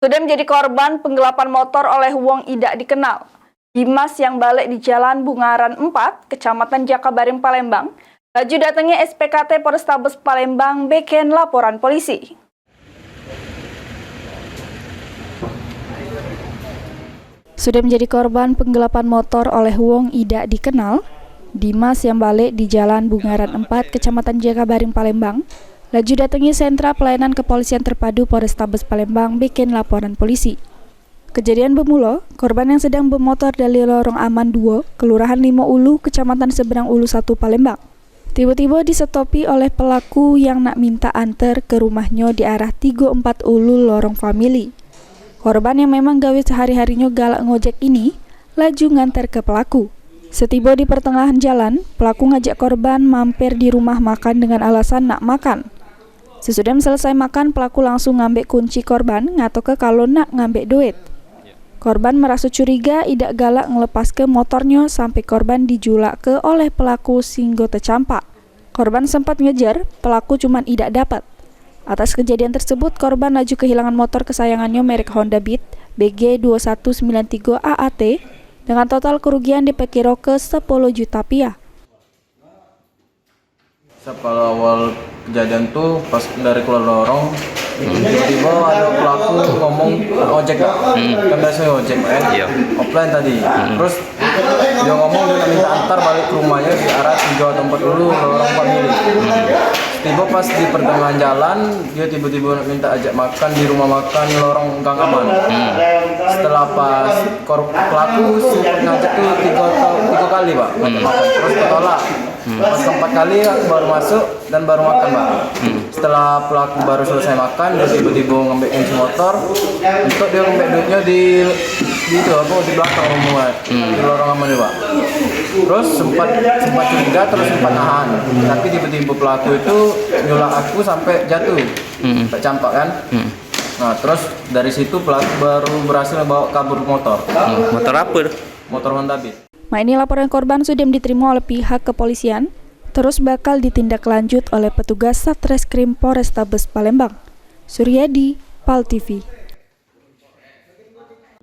Sudah menjadi korban penggelapan motor oleh wong idak dikenal. Dimas yang balik di Jalan Bungaran 4, Kecamatan Jakabaring, Palembang, laju datangnya SPKT Polrestabes Palembang beken laporan polisi. Sudah menjadi korban penggelapan motor oleh wong idak dikenal, Dimas yang balik di Jalan Bungaran 4, Kecamatan Jakabaring, Palembang, laju datangi sentra pelayanan kepolisian terpadu Polrestabes Palembang bikin laporan polisi. Kejadian bermula, korban yang sedang bermotor dari Lorong Aman 2, Kelurahan Limo Ulu, Kecamatan Seberang Ulu 1, Palembang. Tiba-tiba disetopi oleh pelaku yang nak minta antar ke rumahnya di arah 34 Ulu Lorong Family. Korban yang memang gawe sehari-harinya galak ngojek ini, laju ngantar ke pelaku. Setiba di pertengahan jalan, pelaku ngajak korban mampir di rumah makan dengan alasan nak makan. Sesudah selesai makan, pelaku langsung ngambil kunci korban, ngatoke kalau nak ngambil duit. Korban merasa curiga, idak galak ngelepas ke motornya sampai korban dijulak ke oleh pelaku singgo tercampak. Korban sempat ngejar, pelaku cuman idak dapat. Atas kejadian tersebut, korban laju kehilangan motor kesayangannya merek Honda Beat BG 2193 AAT dengan total kerugian diperkira ke 10 juta rupiah. Pada awal kejadian tuh pas dari keluar lorong, tiba-tiba ada pelaku ngomong ojek gak? Kan biasanya ojek offline tadi. Terus dia ngomong dia minta antar balik ke rumahnya di arah 3 atau 4 dulu Lorong Family. Tiba pas di pertengahan jalan, dia tiba-tiba minta ajak makan di rumah makan Lorong Gang Aman. Setelah pas pelaku ngajak tuh tiga kali Pak, makan. Terus ketolak. Pas keempat kali aku baru masuk dan baru makan Pak. Setelah pelaku baru selesai makan, dia tiba-tiba ngambil kunci motor. Untuk dia ngambil duitnya di belakang rumah, di Lorong Aman Pak. Terus sempat curiga, terus sempat nahan. Tapi tiba-tiba pelaku itu nyulak aku sampai jatuh, sampai campak kan. Nah terus dari situ pelaku baru berhasil bawa kabur motor. Motor apa? Motor Honda Beat. Nah, ini laporan korban sudah diterima oleh pihak kepolisian, terus bakal ditindaklanjut oleh petugas Satreskrim Polrestabes Palembang. Suryadi, PAL TV.